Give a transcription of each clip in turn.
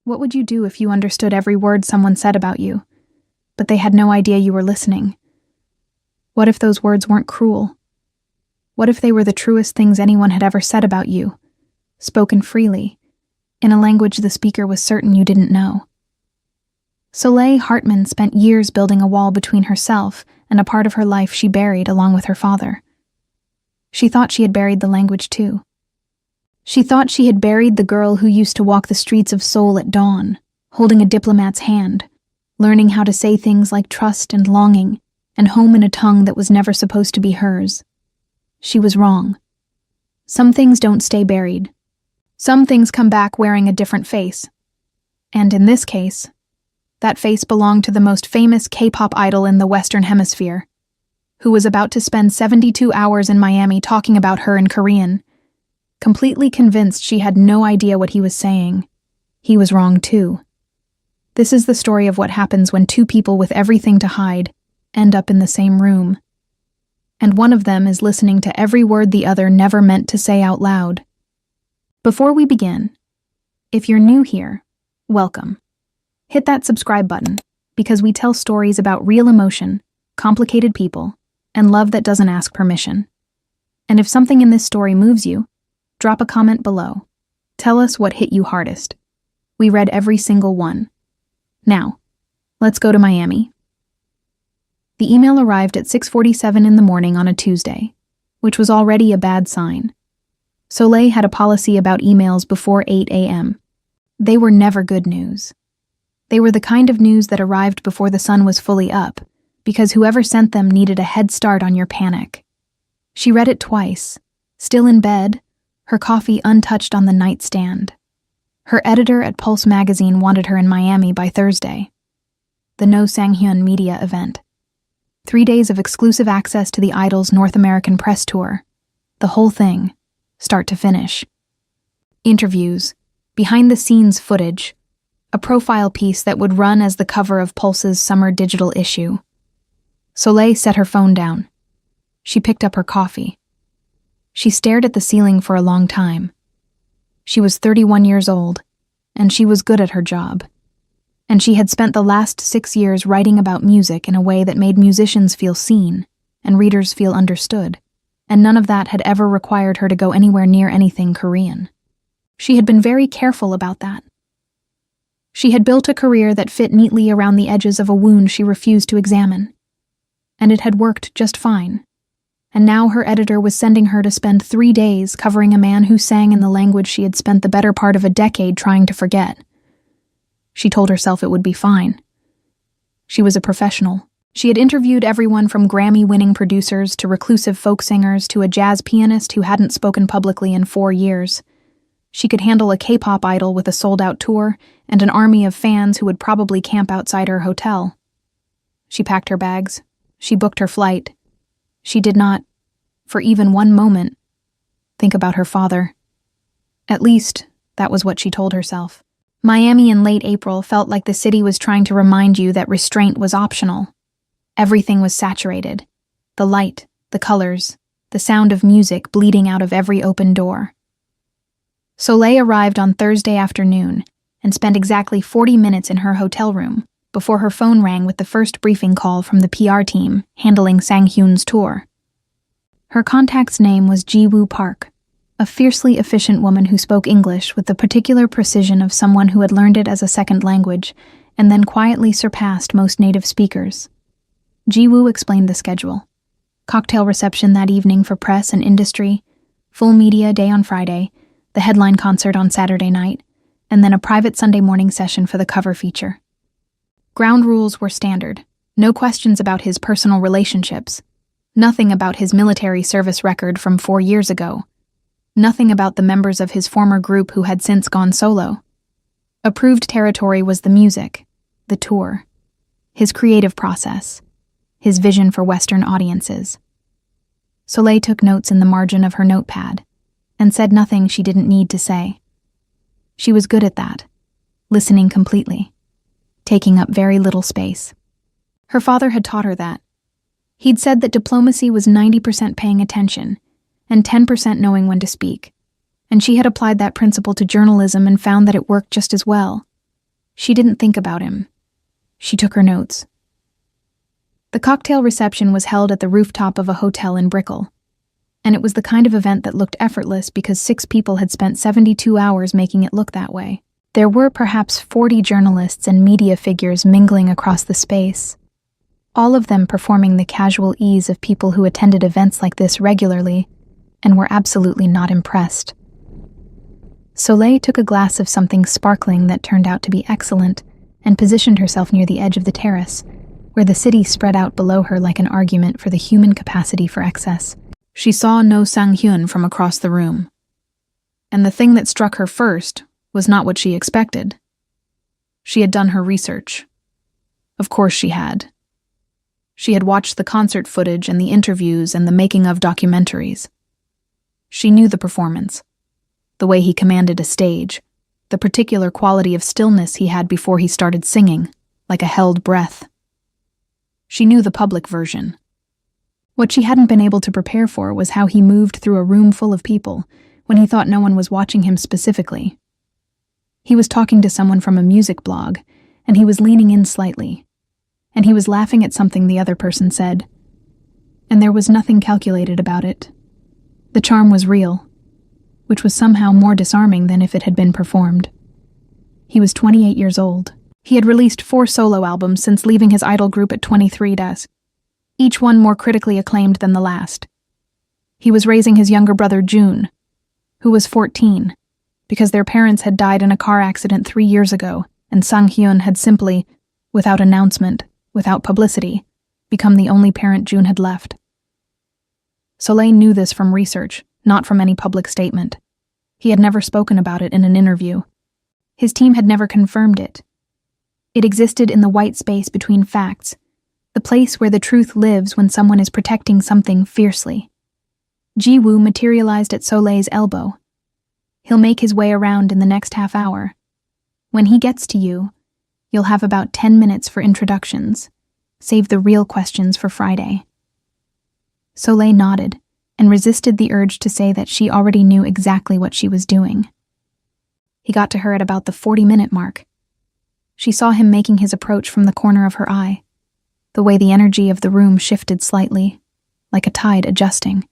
What would you do if you understood every word someone said about you, but they had no idea you were listening? What if those words weren't cruel? What if they were the truest things anyone had ever said about you, spoken freely, in a language the speaker was certain you didn't know? Soleil Hartman spent years building a wall between herself and a part of her life she buried along with her father. She thought she had buried the language too. She thought she had buried the girl who used to walk the streets of Seoul at dawn, holding a diplomat's hand, learning how to say things like trust and longing, and home in a tongue that was never supposed to be hers. She was wrong. Some things don't stay buried. Some things come back wearing a different face. And in this case, that face belonged to the most famous K-pop idol in the Western Hemisphere, who was about to spend 72 hours in Miami talking about her in Korean. Completely convinced she had no idea what he was saying, he was wrong too. This is the story of what happens when two people with everything to hide end up in the same room. And one of them is listening to every word the other never meant to say out loud. Before we begin, if you're new here, welcome. Hit that subscribe button, because we tell stories about real emotion, complicated people, and love that doesn't ask permission. And if something in this story moves you, drop a comment below. Tell us what hit you hardest. We read every single one. Now, let's go to Miami. The email arrived at 6:47 in the morning on a Tuesday, which was already a bad sign. Soleil had a policy about emails before 8 a.m. They were never good news. They were the kind of news that arrived before the sun was fully up, because whoever sent them needed a head start on your panic. She read it twice, still in bed, her coffee untouched on the nightstand. Her editor at Pulse magazine wanted her in Miami by Thursday. The No Sanghyun media event. 3 days of exclusive access to the Idol's North American press tour. The whole thing, start to finish. Interviews, behind-the-scenes footage, a profile piece that would run as the cover of Pulse's summer digital issue. Soleil set her phone down. She picked up her coffee. She stared at the ceiling for a long time. She was 31 years old, and she was good at her job. And she had spent the last 6 years writing about music in a way that made musicians feel seen and readers feel understood, and none of that had ever required her to go anywhere near anything Korean. She had been very careful about that. She had built a career that fit neatly around the edges of a wound she refused to examine. And it had worked just fine. And now her editor was sending her to spend 3 days covering a man who sang in the language she had spent the better part of a decade trying to forget. She told herself it would be fine. She was a professional. She had interviewed everyone from Grammy-winning producers to reclusive folk singers to a jazz pianist who hadn't spoken publicly in 4 years. She could handle a K-pop idol with a sold-out tour and an army of fans who would probably camp outside her hotel. She packed her bags. She booked her flight. She did not, for even one moment, think about her father. At least, that was what she told herself. Miami in late April felt like the city was trying to remind you that restraint was optional. Everything was saturated. The light, the colors, the sound of music bleeding out of every open door. Soleil arrived on Thursday afternoon and spent exactly 40 minutes in her hotel room before her phone rang with the first briefing call from the PR team handling Sanghyun's tour. Her contact's name was Ji-woo Park, a fiercely efficient woman who spoke English with the particular precision of someone who had learned it as a second language and then quietly surpassed most native speakers. Ji-woo explained the schedule. Cocktail reception that evening for press and industry, full media day on Friday, the headline concert on Saturday night, and then a private Sunday morning session for the cover feature. Ground rules were standard. No questions about his personal relationships. Nothing about his military service record from 4 years ago. Nothing about the members of his former group who had since gone solo. Approved territory was the music, the tour, his creative process, his vision for Western audiences. Soleil took notes in the margin of her notepad and said nothing she didn't need to say. She was good at that, listening completely, taking up very little space. Her father had taught her that. He'd said that diplomacy was 90% paying attention and 10% knowing when to speak, and she had applied that principle to journalism and found that it worked just as well. She didn't think about him. She took her notes. The cocktail reception was held at the rooftop of a hotel in Brickell, and it was the kind of event that looked effortless because 6 people had spent 72 hours making it look that way. There were perhaps 40 journalists and media figures mingling across the space, all of them performing the casual ease of people who attended events like this regularly and were absolutely not impressed. Soleil took a glass of something sparkling that turned out to be excellent and positioned herself near the edge of the terrace, where the city spread out below her like an argument for the human capacity for excess. She saw No Sang-hyun from across the room, and the thing that struck her first was not what she expected. She had done her research. Of course she had. She had watched the concert footage and the interviews and the making-of documentaries. She knew the performance, the way he commanded a stage, the particular quality of stillness he had before he started singing, like a held breath. She knew the public version. What she hadn't been able to prepare for was how he moved through a room full of people when he thought no one was watching him specifically. He was talking to someone from a music blog, and he was leaning in slightly, and he was laughing at something the other person said. And there was nothing calculated about it. The charm was real, which was somehow more disarming than if it had been performed. He was 28 years old. He had released 4 solo albums since leaving his idol group at 23, each one more critically acclaimed than the last. He was raising his younger brother June, who was 14, because their parents had died in a car accident 3 years ago, and Sang-hyun had simply, without announcement, without publicity, become the only parent June had left. Soleil knew this from research, not from any public statement. He had never spoken about it in an interview. His team had never confirmed it. It existed in the white space between facts, the place where the truth lives when someone is protecting something fiercely. Ji-woo materialized at Soleil's elbow. He'll make his way around in the next half hour. When he gets to you, you'll have about 10 minutes for introductions. Save the real questions for Friday. Soleil nodded and resisted the urge to say that she already knew exactly what she was doing. He got to her at about the 40-minute mark. She saw him making his approach from the corner of her eye, the way the energy of the room shifted slightly, like a tide adjusting.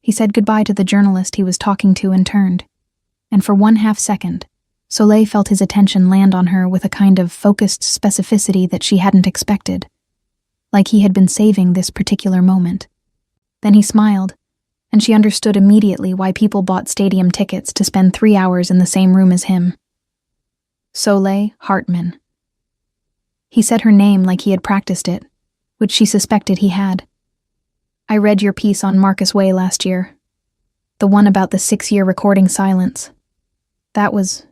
He said goodbye to the journalist he was talking to and turned, and for 1/2 second, Soleil felt his attention land on her with a kind of focused specificity that she hadn't expected, like he had been saving this particular moment. Then he smiled, and she understood immediately why people bought stadium tickets to spend 3 hours in the same room as him. Soleil Hartman. He said her name like he had practiced it, which she suspected he had. I read your piece on Marcus Way last year, the one about the 6-year recording silence. That was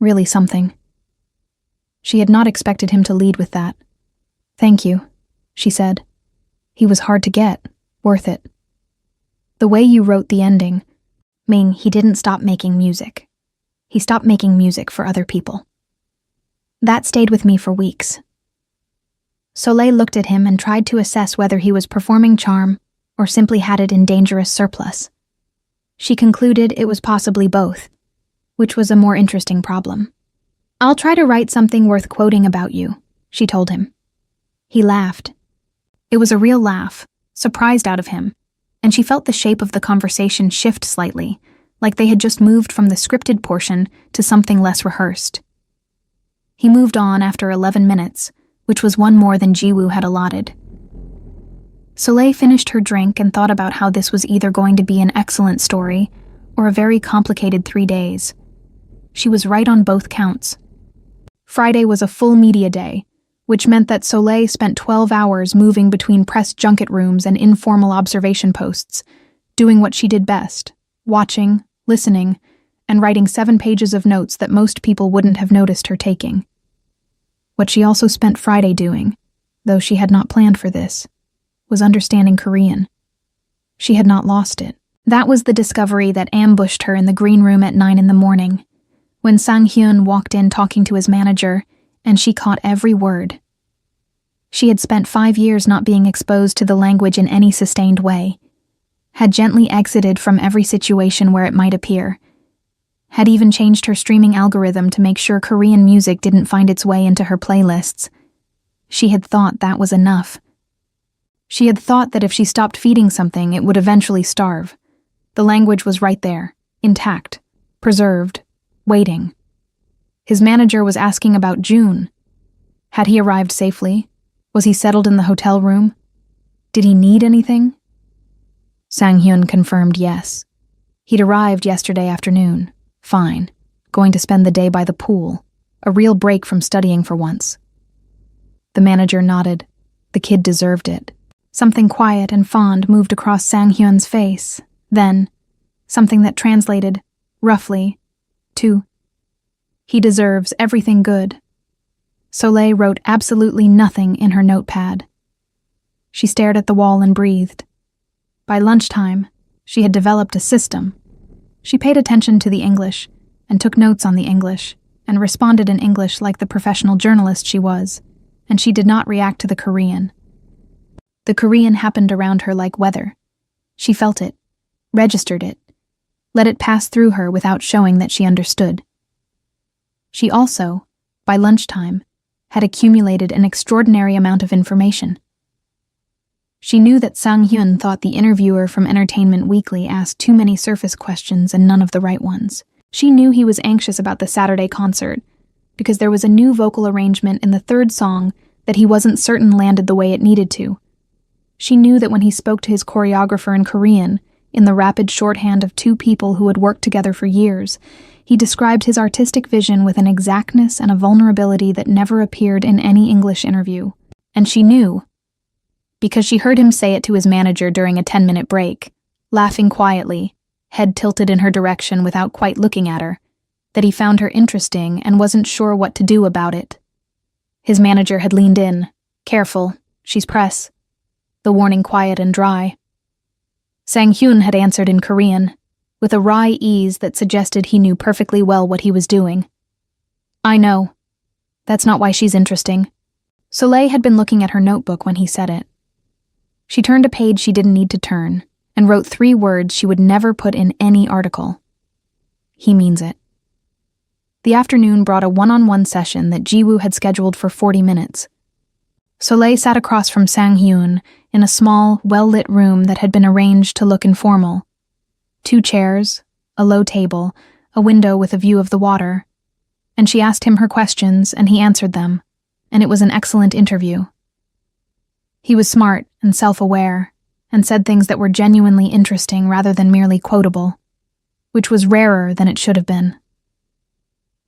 really something. She had not expected him to lead with that. Thank you, she said. He was hard to get, worth it. The way you wrote the ending, mean he didn't stop making music. He stopped making music for other people. That stayed with me for weeks. Soleil looked at him and tried to assess whether he was performing charm or simply had it in dangerous surplus. She concluded it was possibly both, which was a more interesting problem. I'll try to write something worth quoting about you, she told him. He laughed. It was a real laugh, surprised out of him, and she felt the shape of the conversation shift slightly, like they had just moved from the scripted portion to something less rehearsed. He moved on after 11 minutes, which was one more than Ji-woo had allotted. Soleil finished her drink and thought about how this was either going to be an excellent story or a very complicated 3 days. She was right on both counts. Friday was a full media day, which meant that Soleil spent 12 hours moving between press junket rooms and informal observation posts, doing what she did best, watching, listening, and writing 7 pages of notes that most people wouldn't have noticed her taking. What she also spent Friday doing, though she had not planned for this, was understanding Korean. She had not lost it. That was the discovery that ambushed her in the green room at 9 a.m, when Sang-hyun walked in talking to his manager, and she caught every word. She had spent 5 years not being exposed to the language in any sustained way, had gently exited from every situation where it might appear, had even changed her streaming algorithm to make sure Korean music didn't find its way into her playlists. She had thought that was enough. She had thought that if she stopped feeding something, it would eventually starve. The language was right there, intact, preserved, waiting. His manager was asking about June. Had he arrived safely? Was he settled in the hotel room? Did he need anything? Sang-hyun confirmed yes. He'd arrived yesterday afternoon. Fine. Going to spend the day by the pool. A real break from studying for once. The manager nodded. The kid deserved it. Something quiet and fond moved across Sang-hyun's face. Then, something that translated, roughly, to, "He deserves everything good." Soleil wrote absolutely nothing in her notepad. She stared at the wall and breathed. By lunchtime, she had developed a system. She paid attention to the English, and took notes on the English, and responded in English like the professional journalist she was, and she did not react to the Korean. The Korean happened around her like weather. She felt it, registered it, let it pass through her without showing that she understood. She also, by lunchtime, had accumulated an extraordinary amount of information. She knew that Sang-hyun thought the interviewer from Entertainment Weekly asked too many surface questions and none of the right ones. She knew he was anxious about the Saturday concert, because there was a new vocal arrangement in the third song that he wasn't certain landed the way it needed to. She knew that when he spoke to his choreographer in Korean, in the rapid shorthand of two people who had worked together for years, he described his artistic vision with an exactness and a vulnerability that never appeared in any English interview. And she knew, because she heard him say it to his manager during a 10-minute break, laughing quietly, head tilted in her direction without quite looking at her, that he found her interesting and wasn't sure what to do about it. His manager had leaned in. "Careful, she's press." The warning quiet and dry. Sang-hyun had answered in Korean, with a wry ease that suggested he knew perfectly well what he was doing. "I know. That's not why she's interesting." Soleil had been looking at her notebook when he said it. She turned a page she didn't need to turn, and wrote 3 words she would never put in any article. "He means it." The afternoon brought a one-on-one session that Jiwoo had scheduled for 40 minutes. Soleil sat across from Sang-hyun in a small, well-lit room that had been arranged to look informal. 2 chairs, a low table, a window with a view of the water. And she asked him her questions, and he answered them, and it was an excellent interview. He was smart and self-aware, and said things that were genuinely interesting rather than merely quotable, which was rarer than it should have been.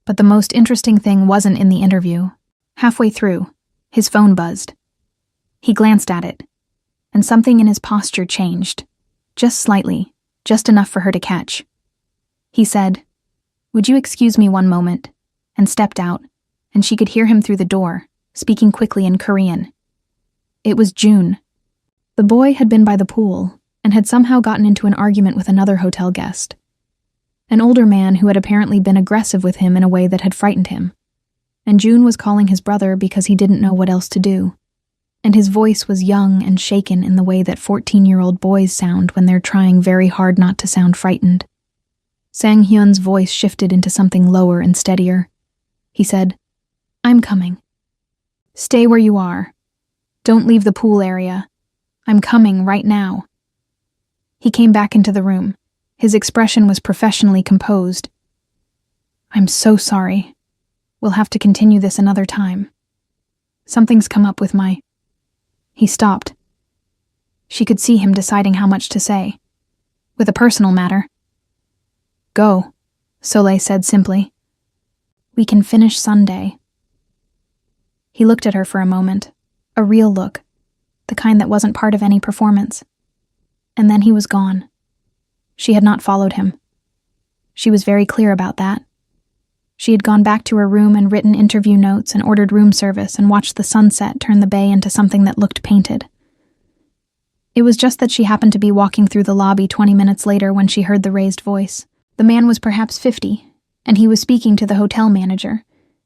But the most interesting thing wasn't in the interview. Halfway through, his phone buzzed. He glanced at it, and something in his posture changed, just slightly, just enough for her to catch. He said, "Would you excuse me one moment?" and stepped out, and she could hear him through the door, speaking quickly in Korean. It was June. The boy had been by the pool, and had somehow gotten into an argument with another hotel guest. An older man who had apparently been aggressive with him in a way that had frightened him. And June was calling his brother because he didn't know what else to do. And his voice was young and shaken in the way that 14-year-old boys sound when they're trying very hard not to sound frightened. Sang-hyun's voice shifted into something lower and steadier. He said, "I'm coming. Stay where you are. Don't leave the pool area. I'm coming right now." He came back into the room. His expression was professionally composed. "I'm so sorry. We'll have to continue this another time. Something's come up with my..." He stopped. She could see him deciding how much to say. "With a personal matter." "Go," Soleil said simply. "We can finish Sunday." He looked at her for a moment, a real look, the kind that wasn't part of any performance. And then he was gone. She had not followed him. She was very clear about that. She had gone back to her room and written interview notes and ordered room service and watched the sunset turn the bay into something that looked painted. It was just that she happened to be walking through the lobby 20 minutes later when she heard the raised voice. The man was perhaps 50, and he was speaking to the hotel manager,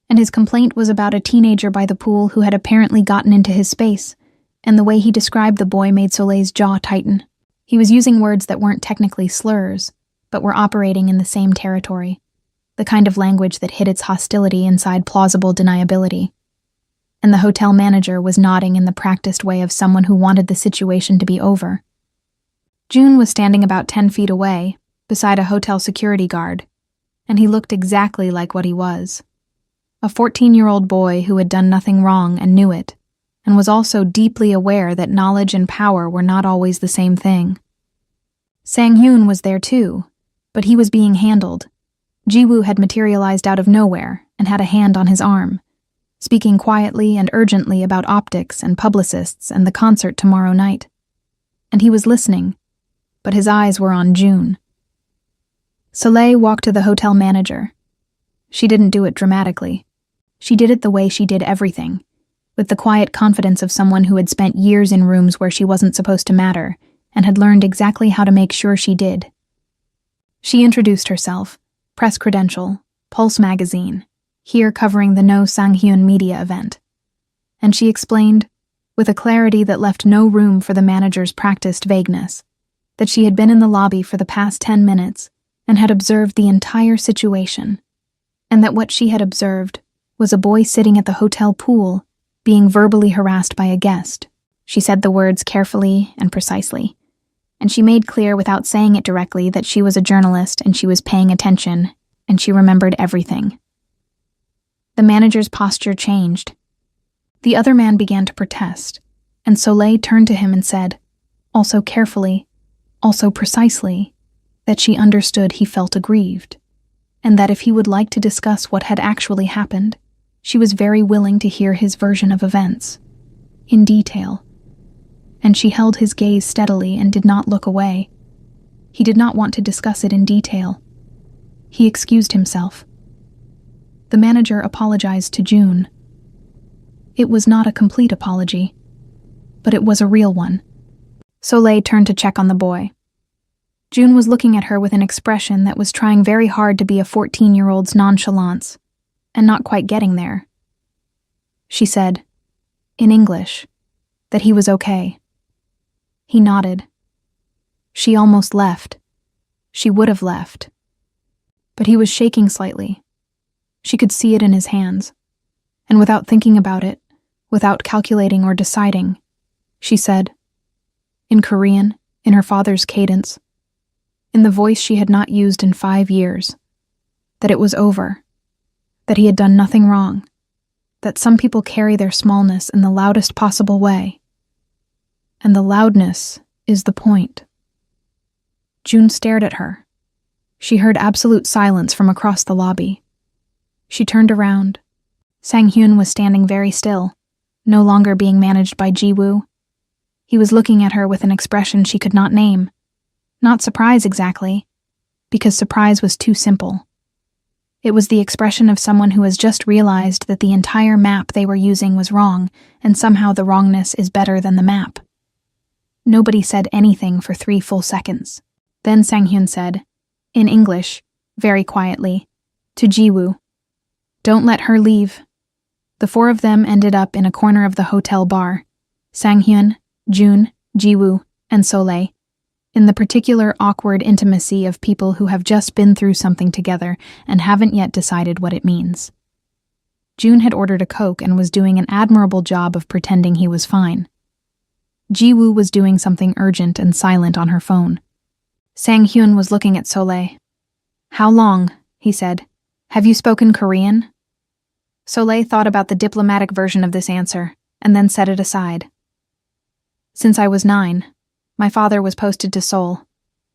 and his complaint was about a teenager by the pool who had apparently gotten into his space, and the way he described the boy made Soleil's jaw tighten. He was using words that weren't technically slurs, but were operating in the same territory. the kind of language that hid its hostility inside plausible deniability. And the hotel manager was nodding in the practiced way of someone who wanted the situation to be over. June was standing about 10 feet away, beside a hotel security guard, and he looked exactly like what he was. A 14-year-old boy who had done nothing wrong and knew it, and was also deeply aware that knowledge and power were not always the same thing. Sang-hyun was there too, but he was being handled. Ji-woo had materialized out of nowhere and had a hand on his arm, speaking quietly and urgently about optics and publicists and the concert tomorrow night. And he was listening, but his eyes were on June. Soleil walked to the hotel manager. She didn't do it dramatically. She did it the way she did everything, with the quiet confidence of someone who had spent years in rooms where she wasn't supposed to matter and had learned exactly how to make sure she did. She introduced herself, press credential, Pulse magazine, here covering the No Sang-hyun media event. And she explained, with a clarity that left no room for the manager's practiced vagueness, that she had been in the lobby for the past 10 minutes and had observed the entire situation, and that what she had observed was a boy sitting at the hotel pool being verbally harassed by a guest. She said the words carefully and precisely, and she made clear without saying it directly that she was a journalist and she was paying attention, and she remembered everything. The manager's posture changed. The other man began to protest, and Soleil turned to him and said, also carefully, also precisely, that she understood he felt aggrieved, and that if he would like to discuss what had actually happened, she was very willing to hear his version of events, in detail. And she held his gaze steadily and did not look away. He did not want to discuss it in detail. He excused himself. The manager apologized to June. It was not a complete apology, but it was a real one. Soleil turned to check on the boy. June was looking at her with an expression that was trying very hard to be a 14-year-old's nonchalance, and not quite getting there. She said, in English, that he was okay. He nodded. She almost left. She would have left. But he was shaking slightly. She could see it in his hands. And without thinking about it, without calculating or deciding, she said, in Korean, in her father's cadence, in the voice she had not used in 5 years, that it was over, that he had done nothing wrong, that some people carry their smallness in the loudest possible way. And the loudness is the point. June stared at her. She heard absolute silence from across the lobby. She turned around. Sang-hyun was standing very still, no longer being managed by Ji-woo. He was looking at her with an expression she could not name. Not surprise exactly, because surprise was too simple. It was the expression of someone who has just realized that the entire map they were using was wrong, and somehow the wrongness is better than the map. Nobody said anything for 3 full seconds. Then Sang-hyun said, in English, very quietly, to Ji-woo, "Don't let her leave." The 4 of them ended up in a corner of the hotel bar, Sang-hyun, June, Ji-woo, and Soleil, in the particular awkward intimacy of people who have just been through something together and haven't yet decided what it means. June had ordered a Coke and was doing an admirable job of pretending he was fine. Ji-woo was doing something urgent and silent on her phone. Sang-hyun was looking at Soleil. "How long?" he said. "Have you spoken Korean?" Soleil thought about the diplomatic version of this answer, and then set it aside. "Since I was 9. My father was posted to Seoul.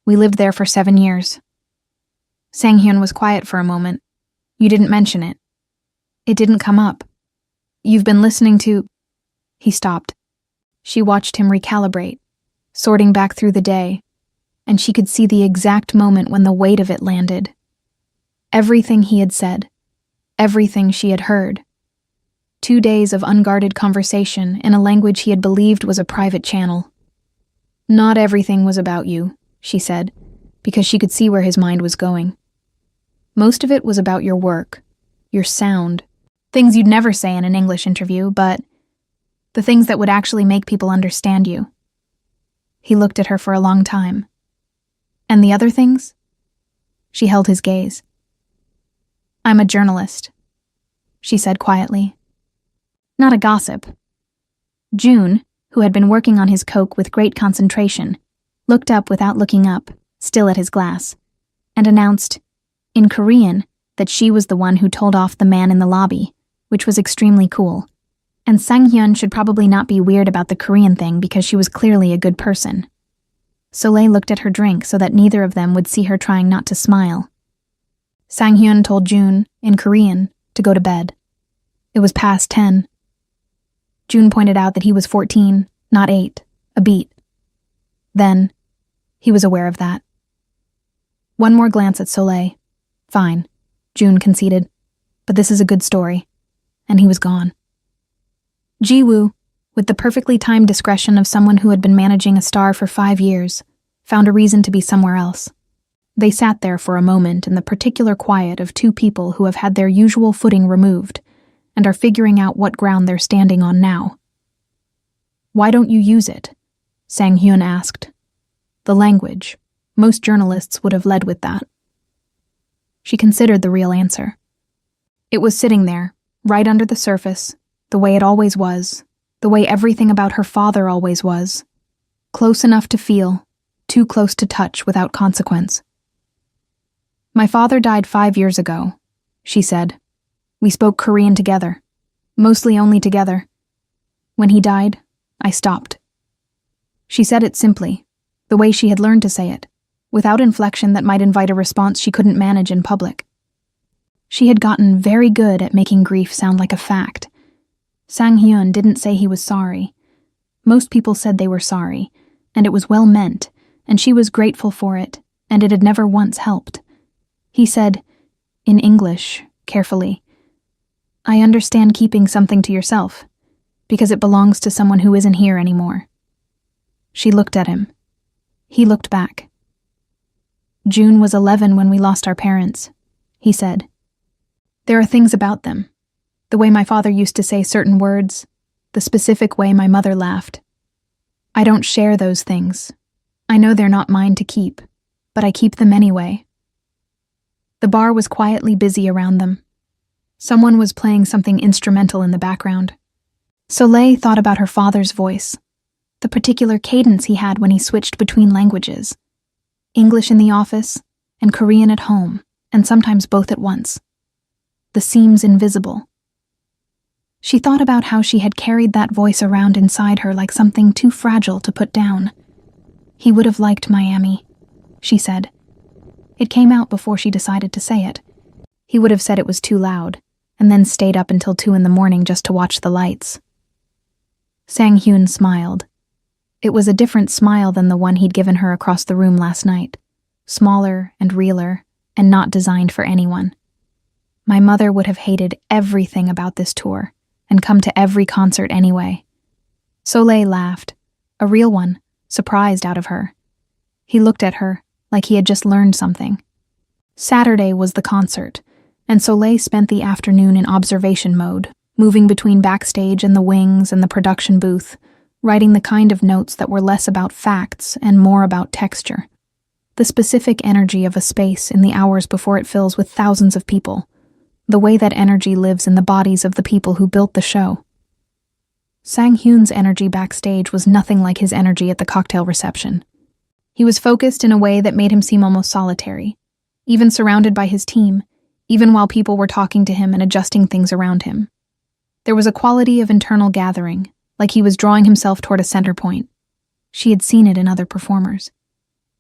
We lived there for 7 years." Sang-hyun was quiet for a moment. "You didn't mention it. It didn't come up. You've been listening to—" He stopped. She watched him recalibrate, sorting back through the day, and she could see the exact moment when the weight of it landed. Everything he had said, everything she had heard. 2 days of unguarded conversation in a language he had believed was a private channel. "Not everything was about you," she said, because she could see where his mind was going. "Most of it was about your work, your sound, things you'd never say in an English interview, but the things that would actually make people understand you." He looked at her for a long time. "And the other things?" She held his gaze. I'm a journalist, she said quietly. Not a gossip. June, who had been working on his Coke with great concentration, looked up without looking up, still at his glass, and announced, in Korean, that she was the one who told off the man in the lobby, which was extremely cool, and Sang-hyun should probably not be weird about the Korean thing because she was clearly a good person. Soleil looked at her drink so that neither of them would see her trying not to smile. Sang-hyun told June, in Korean, to go to bed. It was past 10. June pointed out that he was 14, not 8, a beat. Then, he was aware of that. One more glance at Soleil. Fine, June conceded, but this is a good story. And he was gone. Ji-woo, with the perfectly timed discretion of someone who had been managing a star for 5 years, found a reason to be somewhere else. They sat there for a moment in the particular quiet of two people who have had their usual footing removed and are figuring out what ground they're standing on now. Why don't you use it? Sang-hyun asked. The language. Most journalists would have led with that. She considered the real answer. It was sitting there, right under the surface, the way it always was, the way everything about her father always was. Close enough to feel, too close to touch without consequence. My father died 5 years ago, she said. We spoke Korean together, mostly only together. When he died, I stopped. She said it simply, the way she had learned to say it, without inflection that might invite a response she couldn't manage in public. She had gotten very good at making grief sound like a fact. Sang-hyun didn't say he was sorry. Most people said they were sorry, and it was well meant, and she was grateful for it, and it had never once helped. He said, in English, carefully, I understand keeping something to yourself, because it belongs to someone who isn't here anymore. She looked at him. He looked back. June was 11 when we lost our parents, he said. There are things about them. The way my father used to say certain words, the specific way my mother laughed. I don't share those things. I know they're not mine to keep, but I keep them anyway. The bar was quietly busy around them. Someone was playing something instrumental in the background. Soleil thought about her father's voice, the particular cadence he had when he switched between languages. English in the office, and Korean at home, and sometimes both at once. The seams invisible. She thought about how she had carried that voice around inside her like something too fragile to put down. He would have liked Miami, she said. It came out before she decided to say it. He would have said it was too loud, and then stayed up until 2 a.m. just to watch the lights. Sang-hyun smiled. It was a different smile than the one he'd given her across the room last night. Smaller and realer, and not designed for anyone. My mother would have hated everything about this tour, and come to every concert anyway. Soleil laughed, a real one, surprised out of her. He looked at her, like he had just learned something. Saturday was the concert, and Soleil spent the afternoon in observation mode, moving between backstage and the wings and the production booth, writing the kind of notes that were less about facts and more about texture. The specific energy of a space in the hours before it fills with thousands of people. The way that energy lives in the bodies of the people who built the show. Sang-hyun's energy backstage was nothing like his energy at the cocktail reception. He was focused in a way that made him seem almost solitary, even surrounded by his team, even while people were talking to him and adjusting things around him. There was a quality of internal gathering, like he was drawing himself toward a center point. She had seen it in other performers.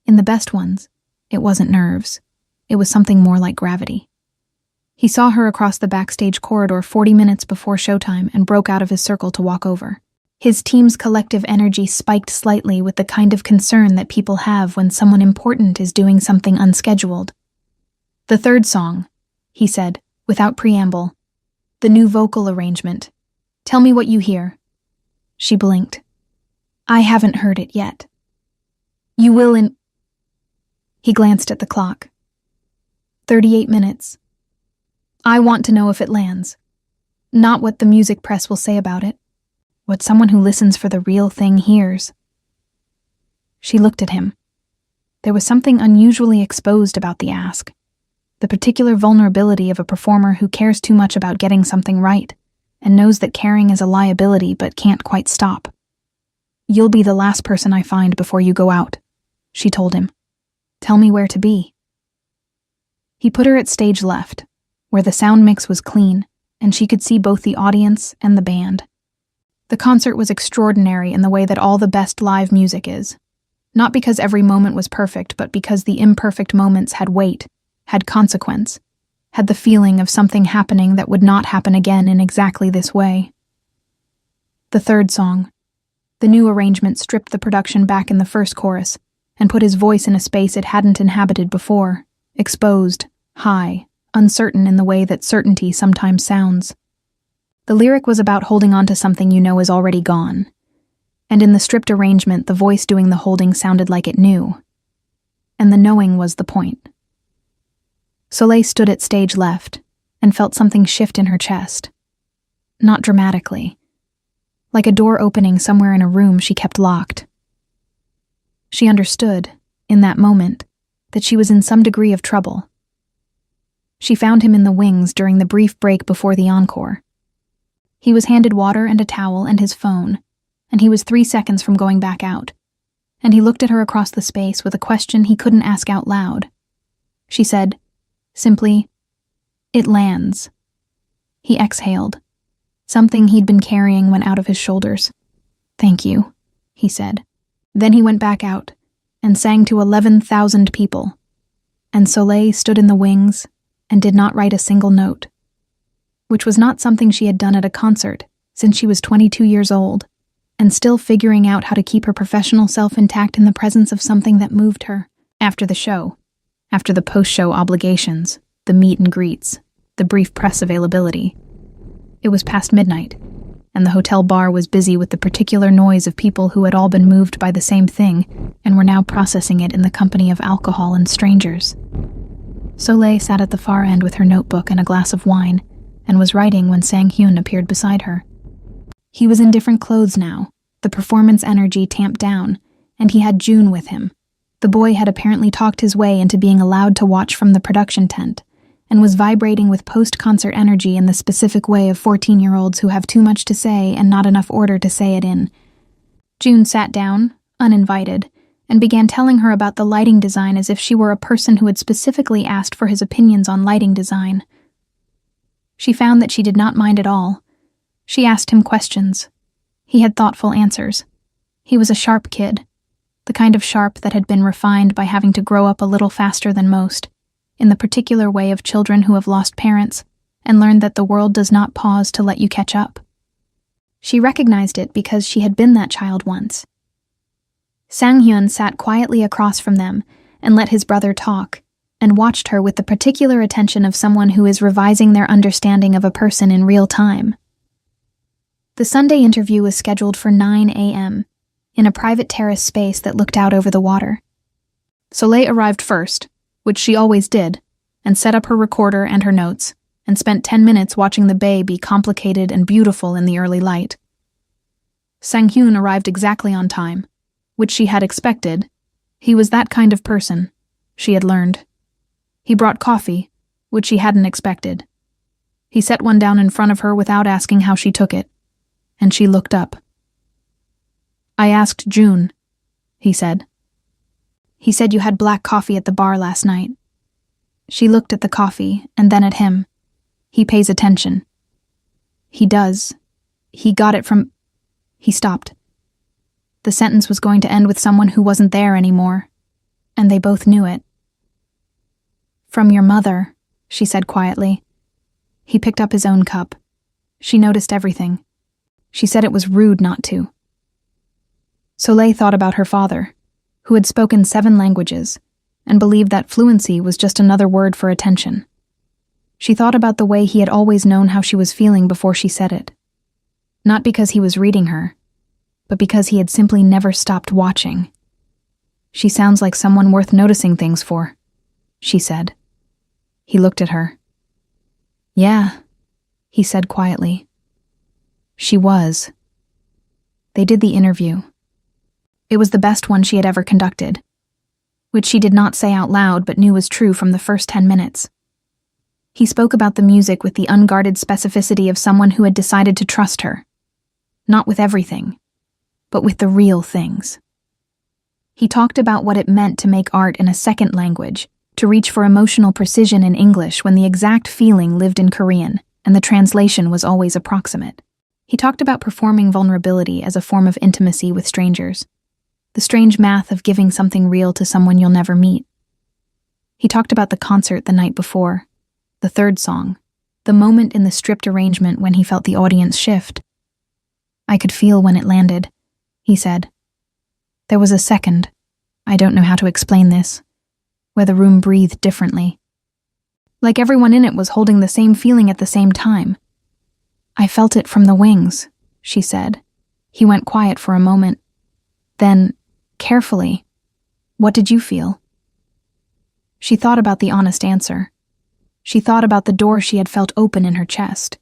In the best ones, it wasn't nerves. It was something more like gravity. He saw her across the backstage corridor 40 minutes before showtime and broke out of his circle to walk over. His team's collective energy spiked slightly with the kind of concern that people have when someone important is doing something unscheduled. The third song, he said, without preamble. The new vocal arrangement. Tell me what you hear. She blinked. I haven't heard it yet. You will in... He glanced at the clock. 38 minutes. I want to know if it lands. Not what the music press will say about it. What someone who listens for the real thing hears. She looked at him. There was something unusually exposed about the ask. the particular vulnerability of a performer who cares too much about getting something right and knows that caring is a liability but can't quite stop. "You'll be the last person I find before you go out," she told him. "Tell me where to be." He put her at stage left, where the sound mix was clean, and she could see both the audience and the band. The concert was extraordinary in the way that all the best live music is. Not because every moment was perfect, but because the imperfect moments had weight, had consequence, had the feeling of something happening that would not happen again in exactly this way. The third song. The new arrangement stripped the production back in the first chorus and put his voice in a space it hadn't inhabited before, exposed, high, uncertain in the way that certainty sometimes sounds. The lyric was about holding on to something you know is already gone, and in the stripped arrangement the voice doing the holding sounded like it knew, and the knowing was the point. Soleil stood at stage left and felt something shift in her chest. Not dramatically, like a door opening somewhere in a room she kept locked. She understood, in that moment, that she was in some degree of trouble. She found him in the wings during the brief break before the encore. He was handed water and a towel and his phone, and he was 3 seconds from going back out, and he looked at her across the space with a question he couldn't ask out loud. She said, simply, "It lands." He exhaled. Something he'd been carrying went out of his shoulders. "Thank you," he said. Then he went back out and sang to 11,000 people, and Soleil stood in the wings and did not write a single note, which was not something she had done at a concert since she was 22 years old, and still figuring out how to keep her professional self intact in the presence of something that moved her. After the show, after the post-show obligations, the meet and greets, the brief press availability, it was past midnight, and the hotel bar was busy with the particular noise of people who had all been moved by the same thing and were now processing it in the company of alcohol and strangers. Soleil sat at the far end with her notebook and a glass of wine, and was writing when Sang-hyun appeared beside her. He was in different clothes now, the performance energy tamped down, and he had June with him. The boy had apparently talked his way into being allowed to watch from the production tent, and was vibrating with post-concert energy in the specific way of 14-year-olds who have too much to say and not enough order to say it in. June sat down, uninvited, and began telling her about the lighting design as if she were a person who had specifically asked for his opinions on lighting design. She found that she did not mind at all. She asked him questions. He had thoughtful answers. He was a sharp kid, the kind of sharp that had been refined by having to grow up a little faster than most, in the particular way of children who have lost parents and learned that the world does not pause to let you catch up. She recognized it because she had been that child once. Sang-hyun sat quietly across from them and let his brother talk, and watched her with the particular attention of someone who is revising their understanding of a person in real time. The Sunday interview was scheduled for 9 a.m., in a private terrace space that looked out over the water. Soleil arrived first, which she always did, and set up her recorder and her notes, and spent 10 minutes watching the bay be complicated and beautiful in the early light. Sang-hyun arrived exactly on time, which she had expected. He was that kind of person, she had learned. He brought coffee, which she hadn't expected. He set one down in front of her without asking how she took it, and she looked up. "I asked June," he said. "He said you had black coffee at the bar last night." She looked at the coffee and then at him. He pays attention. He does. He got it from... He stopped. The sentence was going to end with someone who wasn't there anymore, and they both knew it. "From your mother," she said quietly. He picked up his own cup. She noticed everything. She said it was rude not to. Soleil thought about her father, who had spoken 7 languages, and believed that fluency was just another word for attention. She thought about the way he had always known how she was feeling before she said it. Not because he was reading her, but because he had simply never stopped watching. "She sounds like someone worth noticing things for," she said. He looked at her. "Yeah," he said quietly. She was. They did the interview. It was the best one she had ever conducted, which she did not say out loud but knew was true from the first 10 minutes. He spoke about the music with the unguarded specificity of someone who had decided to trust her. Not with everything, but with the real things. He talked about what it meant to make art in a second language, to reach for emotional precision in English when the exact feeling lived in Korean, and the translation was always approximate. He talked about performing vulnerability as a form of intimacy with strangers, the strange math of giving something real to someone you'll never meet. He talked about the concert the night before, the third song, the moment in the stripped arrangement when he felt the audience shift. I could feel when it landed, he said. There was a second, I don't know how to explain this, where the room breathed differently. Like everyone in it was holding the same feeling at the same time. I felt it from the wings, she said. He went quiet for a moment. Then, carefully, what did you feel? She thought about the honest answer. She thought about the door she had felt open in her chest.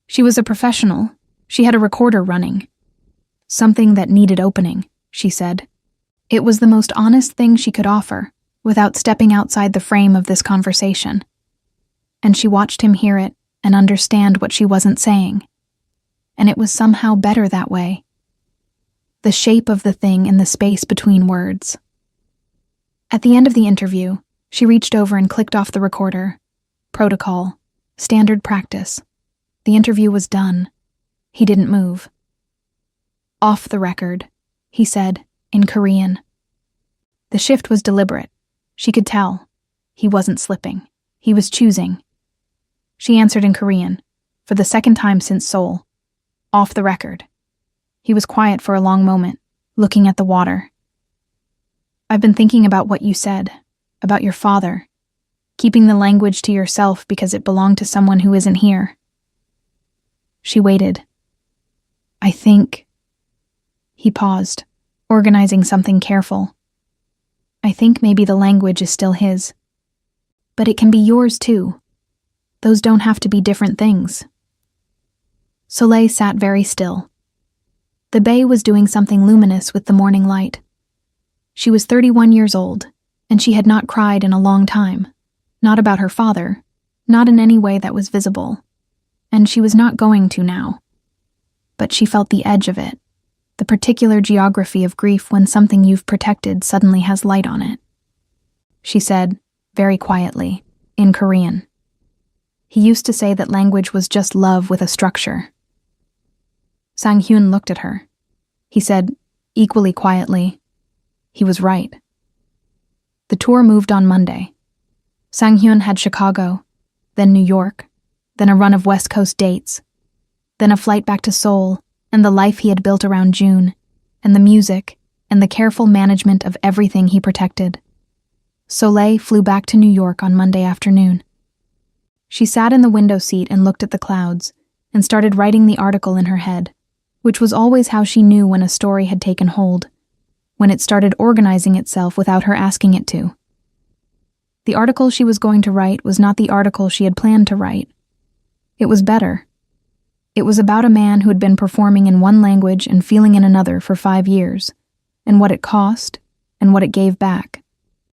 She was a professional. She had a recorder running. Something that needed opening, she said. It was the most honest thing she could offer, without stepping outside the frame of this conversation. And she watched him hear it and understand what she wasn't saying. And it was somehow better that way. The shape of the thing in the space between words. At the end of the interview, she reached over and clicked off the recorder. Protocol. Standard practice. The interview was done. He didn't move. Off the record, he said, in Korean. The shift was deliberate. She could tell. He wasn't slipping. He was choosing. She answered in Korean, for the second time since Seoul. Off the record. He was quiet for a long moment, looking at the water. I've been thinking about what you said, about your father, keeping the language to yourself because it belonged to someone who isn't here. She waited. I think... He paused, organizing something careful. I think maybe the language is still his. But it can be yours too. Those don't have to be different things. Soleil sat very still. The bay was doing something luminous with the morning light. She was 31 years old, and she had not cried in a long time. Not about her father, not in any way that was visible. And she was not going to now. But she felt the edge of it. The particular geography of grief when something you've protected suddenly has light on it. She said, very quietly, in Korean. He used to say that language was just love with a structure. Sang-hyun looked at her. He said, equally quietly, he was right. The tour moved on Monday. Sang-hyun had Chicago, then New York, then a run of West Coast dates, then a flight back to Seoul, and the life he had built around June, and the music, and the careful management of everything he protected. Soleil flew back to New York on Monday afternoon. She sat in the window seat and looked at the clouds, and started writing the article in her head, which was always how she knew when a story had taken hold, when it started organizing itself without her asking it to. The article she was going to write was not the article she had planned to write. It was better. It was about a man who had been performing in one language and feeling in another for 5 years, and what it cost, and what it gave back.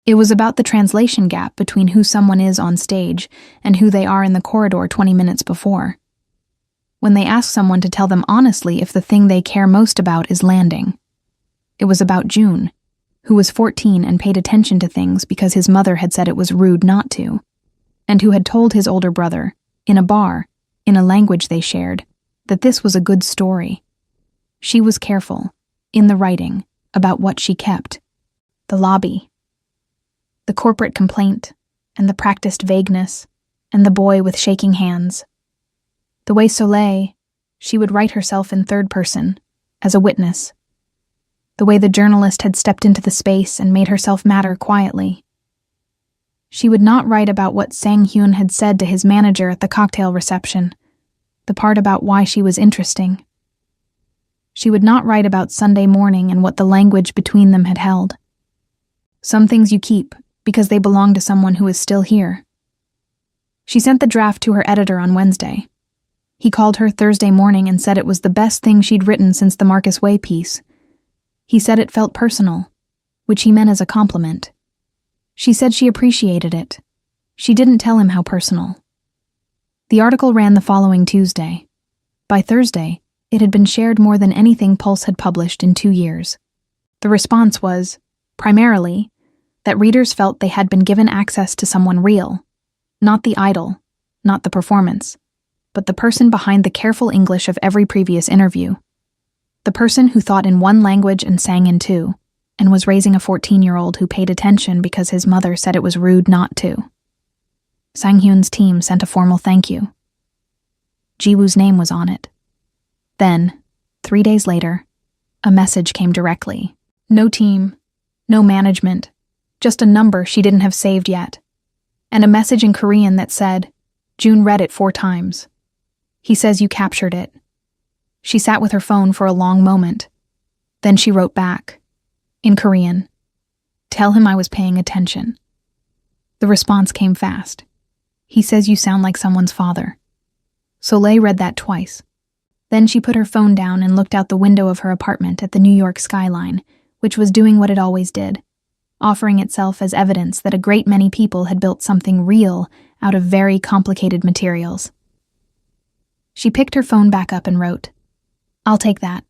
It was about the translation gap between who someone is on stage and who they are in the corridor 20 minutes before. When they ask someone to tell them honestly if the thing they care most about is landing. It was about June, who was 14 and paid attention to things because his mother had said it was rude not to, and who had told his older brother, in a bar, in a language they shared, that this was a good story. She was careful, in the writing, about what she kept. The lobby. The corporate complaint, and the practiced vagueness, and the boy with shaking hands. The way Soleil, she would write herself in third person, as a witness. The way the journalist had stepped into the space and made herself matter quietly. She would not write about what Sang-hyun had said to his manager at the cocktail reception, the part about why she was interesting. She would not write about Sunday morning and what the language between them had held. Some things you keep because they belong to someone who is still here. She sent the draft to her editor on Wednesday. He called her Thursday morning and said it was the best thing she'd written since the Marcus Way piece. He said it felt personal, which he meant as a compliment. She said she appreciated it. She didn't tell him how personal. The article ran the following Tuesday. By Thursday, it had been shared more than anything Pulse had published in 2 years. The response was, primarily, that readers felt they had been given access to someone real, not the idol, not the performance, but the person behind the careful English of every previous interview. The person who thought in one language and sang in two, and was raising a 14-year-old who paid attention because his mother said it was rude not to. Sang-hyun's team sent a formal thank you. Jiwoo's name was on it. Then, 3 days later, a message came directly. No team, no management, just a number she didn't have saved yet. And a message in Korean that said, June read it 4 times. He says you captured it. She sat with her phone for a long moment. Then she wrote back, in Korean, tell him I was paying attention. The response came fast. He says you sound like someone's father. Soleil read that twice. Then she put her phone down and looked out the window of her apartment at the New York skyline, which was doing what it always did, offering itself as evidence that a great many people had built something real out of very complicated materials. She picked her phone back up and wrote, I'll take that.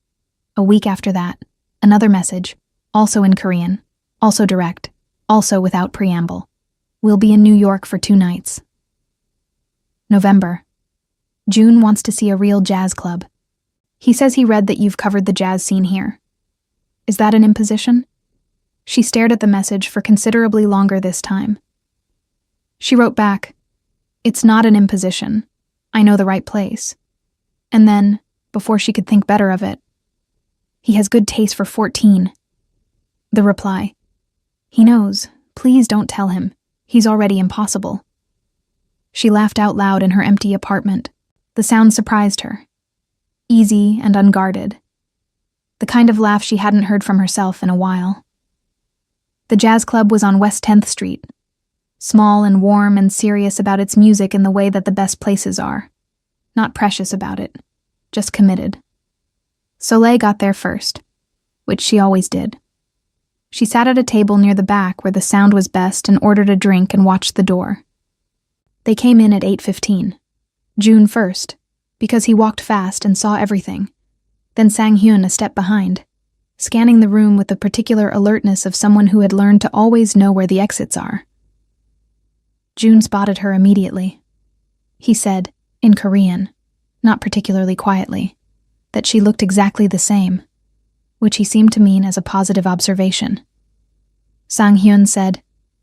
A week after that, another message, also in Korean, also direct, also without preamble. We'll be in New York for 2 nights. November. June wants to see a real jazz club. He says he read that you've covered the jazz scene here. Is that an imposition? She stared at the message for considerably longer this time. She wrote back, it's not an imposition. I know the right place. And then, before she could think better of it, he has good taste for 14. The reply, he knows. Please don't tell him. He's already impossible. She laughed out loud in her empty apartment. The sound surprised her. Easy and unguarded. The kind of laugh she hadn't heard from herself in a while. The jazz club was on West 10th Street. Small and warm and serious about its music in the way that the best places are. Not precious about it. Just committed. Soleil got there first, which she always did. She sat at a table near the back where the sound was best and ordered a drink and watched the door. They came in at 8:15. June first, because he walked fast and saw everything. Then Sang-hyun a step behind, scanning the room with the particular alertness of someone who had learned to always know where the exits are. June spotted her immediately. He said, in Korean, not particularly quietly, that she looked exactly the same, which he seemed to mean as a positive observation. Sang-hyun said,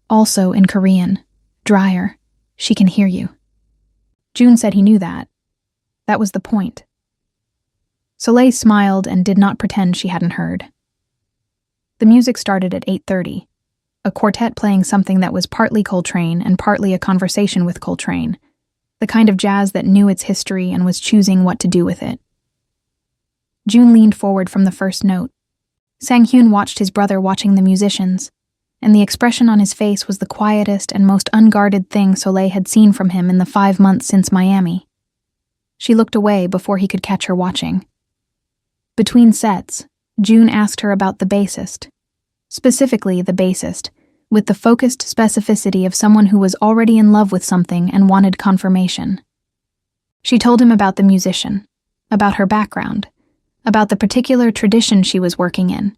also in Korean, drier, she can hear you. June said he knew that. That was the point. Soleil smiled and did not pretend she hadn't heard. The music started at 8:30, a quartet playing something that was partly Coltrane and partly a conversation with Coltrane, the kind of jazz that knew its history and was choosing what to do with it. June leaned forward from the first note. Sang-hyun watched his brother watching the musicians, and the expression on his face was the quietest and most unguarded thing Soleil had seen from him in the 5 months since Miami. She looked away before he could catch her watching. Between sets, June asked her about the bassist. Specifically the bassist, with the focused specificity of someone who was already in love with something and wanted confirmation. She told him about the musician, about her background, about the particular tradition she was working in,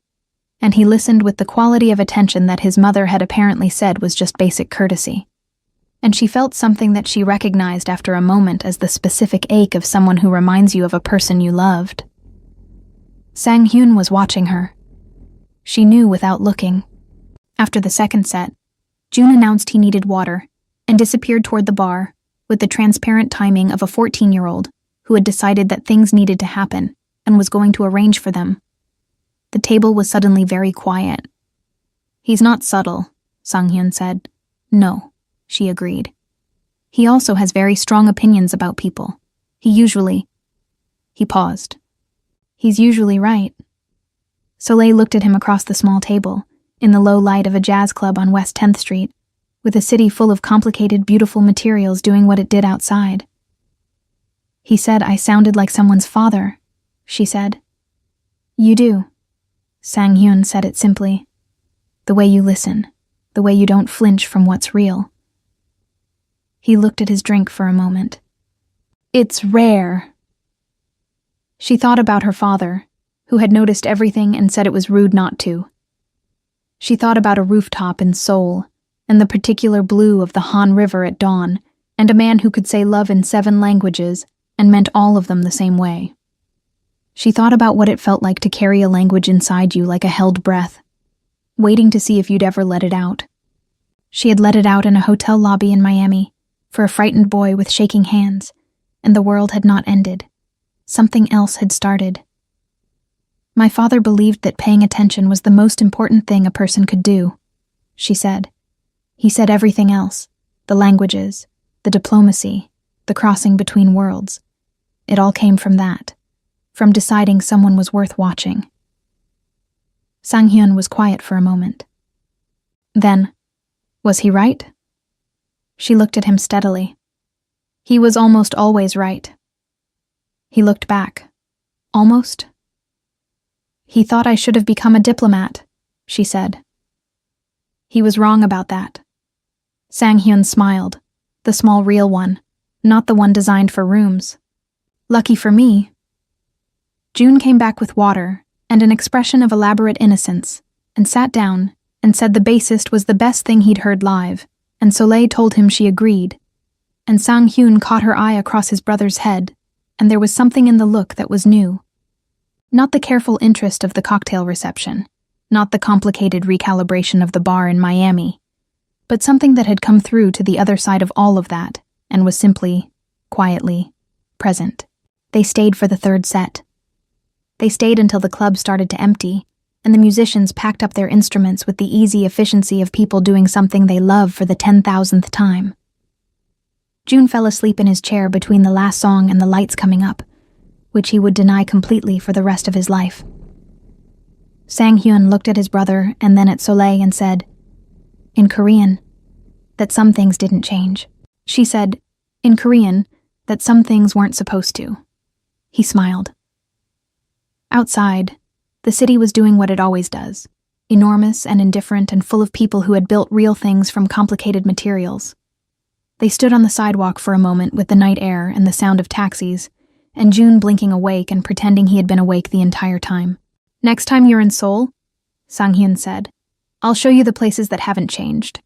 and he listened with the quality of attention that his mother had apparently said was just basic courtesy. And she felt something that she recognized after a moment as the specific ache of someone who reminds you of a person you loved. Sang-hyun was watching her. She knew without looking. After the second set, June announced he needed water and disappeared toward the bar with the transparent timing of a 14-year-old who had decided that things needed to happen and was going to arrange for them. The table was suddenly very quiet. He's not subtle, Sang-hyun said. No, she agreed. He also has very strong opinions about people. He paused. He's usually right. Soleil looked at him across the small table, in the low light of a jazz club on West 10th Street, with a city full of complicated, beautiful materials doing what it did outside. He said I sounded like someone's father, she said. You do. Sang-hyun said it simply. The way you listen, the way you don't flinch from what's real. He looked at his drink for a moment. It's rare. She thought about her father, who had noticed everything and said it was rude not to. She thought about a rooftop in Seoul, and the particular blue of the Han River at dawn, and a man who could say love in 7 languages and meant all of them the same way. She thought about what it felt like to carry a language inside you like a held breath, waiting to see if you'd ever let it out. She had let it out in a hotel lobby in Miami, for a frightened boy with shaking hands, and the world had not ended. Something else had started. My father believed that paying attention was the most important thing a person could do, she said. He said everything else, the languages, the diplomacy, the crossing between worlds. It all came from that, from deciding someone was worth watching. Sang-hyun was quiet for a moment. Then, was he right? She looked at him steadily. He was almost always right. He looked back. Almost? He thought I should have become a diplomat, she said. He was wrong about that. Sang-hyun smiled, the small real one, not the one designed for rooms. Lucky for me. June came back with water and an expression of elaborate innocence, and sat down and said the bassist was the best thing he'd heard live, and Soleil told him she agreed. And Sang-hyun caught her eye across his brother's head, and there was something in the look that was new. Not the careful interest of the cocktail reception, not the complicated recalibration of the bar in Miami, but something that had come through to the other side of all of that and was simply, quietly, present. They stayed for the 3rd set. They stayed until the club started to empty, and the musicians packed up their instruments with the easy efficiency of people doing something they love for the 10,000th time. June fell asleep in his chair between the last song and the lights coming up, which he would deny completely for the rest of his life. Sang-hyun looked at his brother and then at Soleil and said, in Korean, that some things didn't change. She said, in Korean, that some things weren't supposed to. He smiled. Outside, the city was doing what it always does, enormous and indifferent and full of people who had built real things from complicated materials. They stood on the sidewalk for a moment with the night air and the sound of taxis, and June blinking awake and pretending he had been awake the entire time. Next time you're in Seoul, Sang-hyun said, I'll show you the places that haven't changed.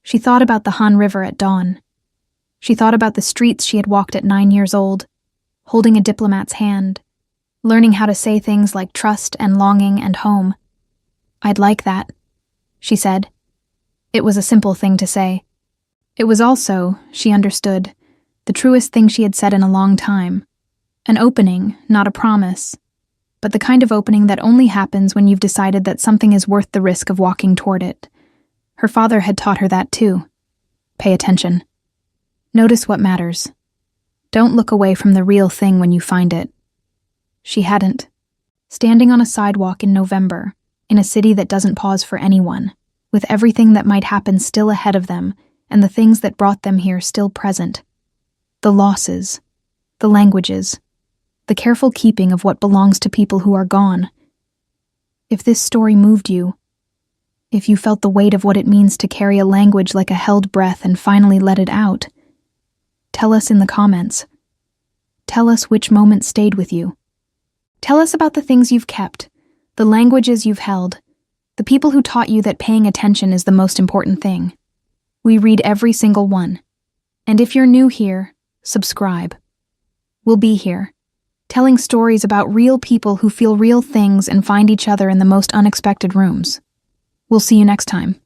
She thought about the Han River at dawn. She thought about the streets she had walked at 9 years old, holding a diplomat's hand, learning how to say things like trust and longing and home. I'd like that, she said. It was a simple thing to say. It was also, she understood, the truest thing she had said in a long time. An opening, not a promise, but the kind of opening that only happens when you've decided that something is worth the risk of walking toward it. Her father had taught her that too. Pay attention. Notice what matters. Don't look away from the real thing when you find it. She hadn't. Standing on a sidewalk in November, in a city that doesn't pause for anyone, with everything that might happen still ahead of them, and the things that brought them here still present. The losses, the languages, the careful keeping of what belongs to people who are gone. If this story moved you, if you felt the weight of what it means to carry a language like a held breath and finally let it out, tell us in the comments. Tell us which moment stayed with you. Tell us about the things you've kept, the languages you've held, the people who taught you that paying attention is the most important thing. We read every single one. And if you're new here, subscribe. We'll be here, telling stories about real people who feel real things and find each other in the most unexpected rooms. We'll see you next time.